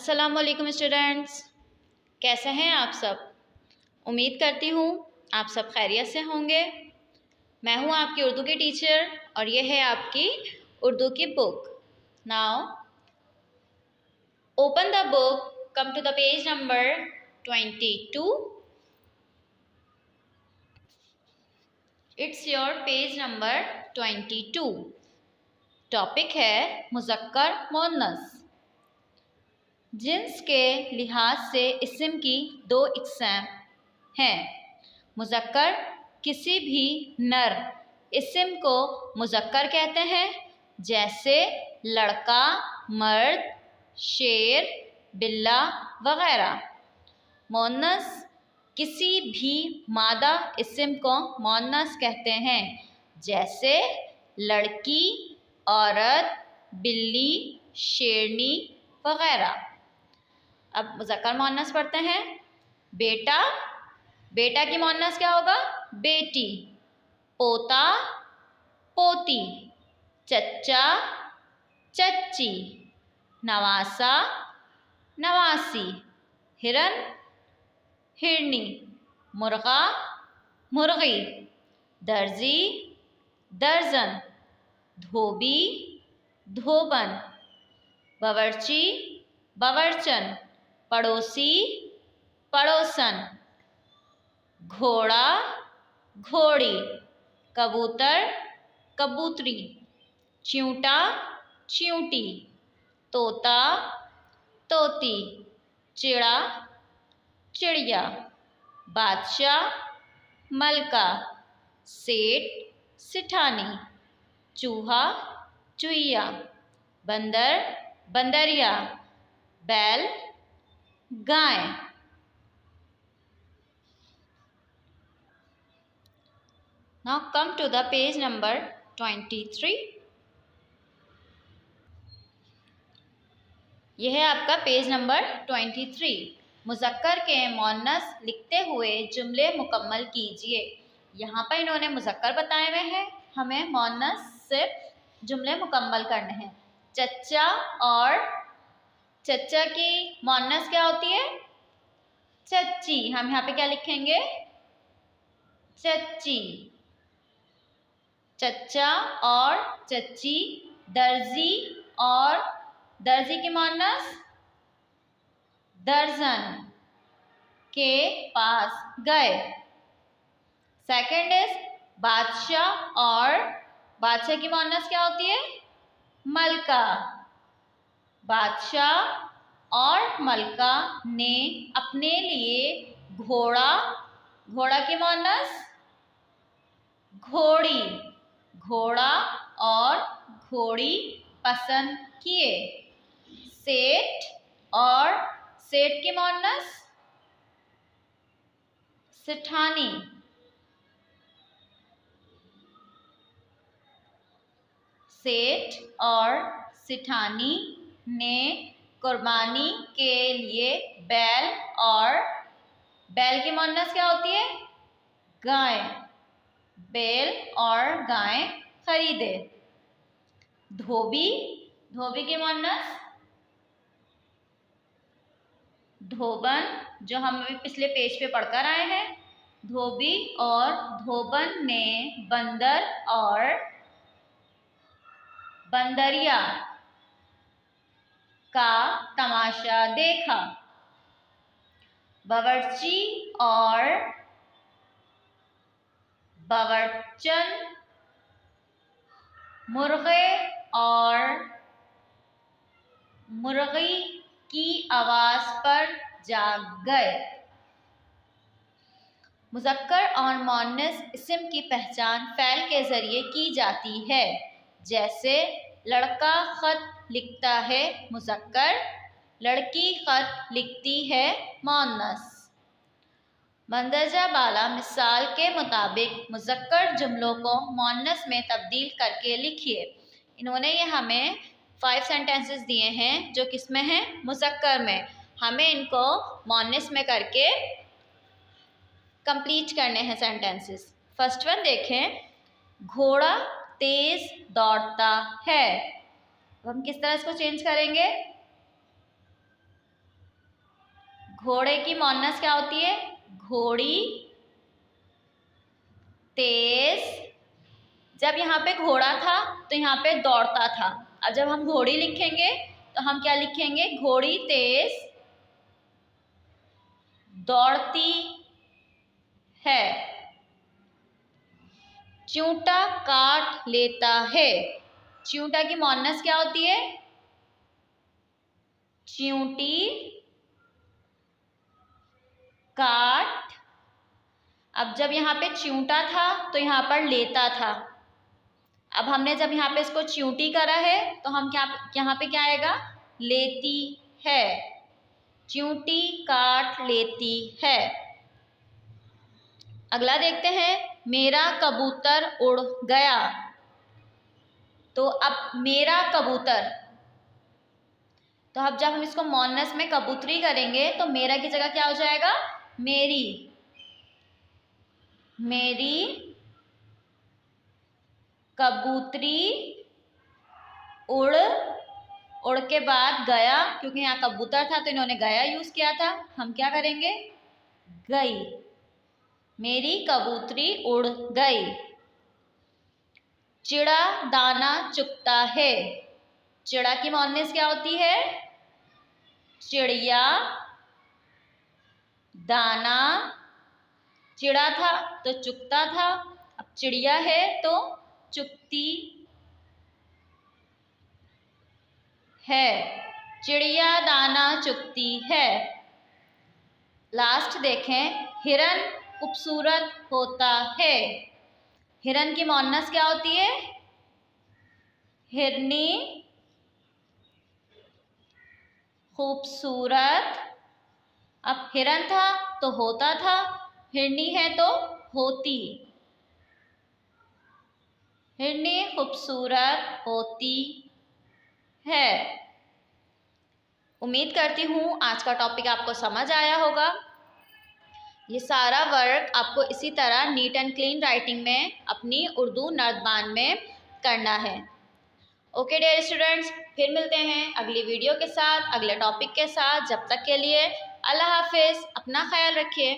अस्सलामुअलैकुम स्टूडेंट्स, कैसे हैं आप सब। उम्मीद करती हूँ आप सब खैरियत से होंगे। मैं हूँ आपकी उर्दू की टीचर और ये है आपकी उर्दू की book. Now open the book, come to the page number 22। It's your page number 22। Topic है मुज़क्कर मुअन्नस। जिन्स के लिहाज से इस्म की दो इक़साम हैं। मुज़क्कर किसी भी नर इस्म को मुज़क्कर कहते हैं, जैसे लड़का, मर्द, शेर, बिल्ला वग़ैरह। मुअन्नस किसी भी मादा इस्म को मुअन्नस कहते हैं, जैसे लड़की, औरत, बिल्ली, शेरनी वग़ैरह। अब मुज़क्कर मुअन्नस पढ़ते हैं। बेटा, बेटा की मुअन्नस क्या होगा? बेटी। पोता, पोती। चच्चा, चच्ची। नवासा, नवासी। हिरन, हिरनी। मुर्गा, मुर्गी। दर्जी, दर्जन। धोबी, धोबन। बावर्ची, बावर्चन। पड़ोसी, पड़ोसन। घोड़ा, घोड़ी। कबूतर, कबूतरी। चिंटा, चिंटी। तोता, तोती। चिड़ा, चिड़िया। बादशाह, मलका। सेठ, सिठानी। चूहा, चुईया। बंदर, बंदरिया। बैल, गाय। Now come to the page number 23. यह है आपका पेज नंबर 23। मुज़क्कर के मुअन्नस लिखते हुए जुमले मुकम्मल कीजिए। यहाँ पर इन्होंने मुज़क्कर बताए हुए हैं, हमें मुअन्नस से जुमले मुकम्मल करने हैं। चच्चा और चच्चा की मुअन्नस क्या होती है? चच्ची। हम यहाँ पे क्या लिखेंगे? चच्ची। चच्चा और चच्ची। दर्जी और दर्जी की मुअन्नस दर्जन। के पास गए। सेकंड इज बादशाह और बादशाह की मुअन्नस क्या होती है? मलका। बादशाह और मलका ने अपने लिए घोड़ा, घोड़ा की मुअन्नस घोड़ी। घोड़ा और घोड़ी पसंद किए। सेठ और सेठ की मुअन्नस सिठानी। सेठ और सिठानी ने कुर्बानी के लिए बैल और बैल की मुअन्नस क्या होती है? गाय। बैल और गाय खरीदे। धोबी, धोबी की मुअन्नस धोबन, जो हम अभी पिछले पेज पे पढ़कर आए हैं। धोबी और धोबन ने बंदर और बंदरिया का तमाशा देखा। बावर्ची और बावर्चन मुर्गे और मुर्गी की आवाज़ पर जाग गए। मुज़क्कर और मुअन्नस इस्म की पहचान फ़ैल के ज़रिए की जाती है, जैसे लड़का ख़त लिखता है मुज़क्कर, लड़की ख़त लिखती है मुअन्नस। मंदरजा बाला मिसाल के मुताबिक मुज़क्कर जुमलों को मुअन्नस में तब्दील करके लिखिए। इन्होंने ये हमें 5 सेंटेंसेस दिए हैं जो किस में हैं? मुज़क्कर में। हमें इनको मुअन्नस में करके कंप्लीट करने हैं सेंटेंसेस। फर्स्ट वन देखें, घोड़ा तेज दौड़ता है। अब हम किस तरह इसको चेंज करेंगे? घोड़े की मोनस क्या होती है? घोड़ी। तेज, जब यहाँ पे घोड़ा था तो यहाँ पे दौड़ता था। अब जब हम घोड़ी लिखेंगे तो हम क्या लिखेंगे? घोड़ी तेज दौड़ती है। चूंटा काट लेता है। चूंटा की मोनस क्या होती है? च्यूंटी। काट, अब जब यहाँ पे च्यूंटा था तो यहाँ पर लेता था। अब हमने जब यहाँ पे इसको च्यूंटी करा है तो हम क्या यहाँ पे क्या आएगा? लेती है। च्यूंटी काट लेती है। अगला देखते हैं, मेरा कबूतर उड़ गया। तो अब मेरा कबूतर, तो अब जब हम इसको मोनस में कबूतरी करेंगे तो मेरा की जगह क्या हो जाएगा? मेरी। मेरी कबूतरी उड़, उड़ के बाद गया, क्योंकि यहाँ कबूतर था तो इन्होंने गया यूज किया था, हम क्या करेंगे? गई। मेरी कबूतरी उड़ गई। चिड़ा दाना चुगता है। चिड़ा की मोनस क्या होती है? चिड़िया। दाना, चिड़ा था तो चुगता था, अब चिड़िया है तो चुगती है। चिड़िया दाना चुगती है। लास्ट देखें, हिरन खूबसूरत होता है। हिरन की मोनस क्या होती है? हिरनी। खूबसूरत, अब हिरन था तो होता था, हिरनी है तो होती। हिरनी खूबसूरत होती है। उम्मीद करती हूँ आज का टॉपिक आपको समझ आया होगा। ये सारा वर्क आपको इसी तरह नीट एंड क्लीन राइटिंग में अपनी उर्दू नर्दबान में करना है। ओके डियर स्टूडेंट्स, फिर मिलते हैं अगली वीडियो के साथ, अगले टॉपिक के साथ। जब तक के लिए अल्लाह हाफिज़, अपना ख्याल रखिए।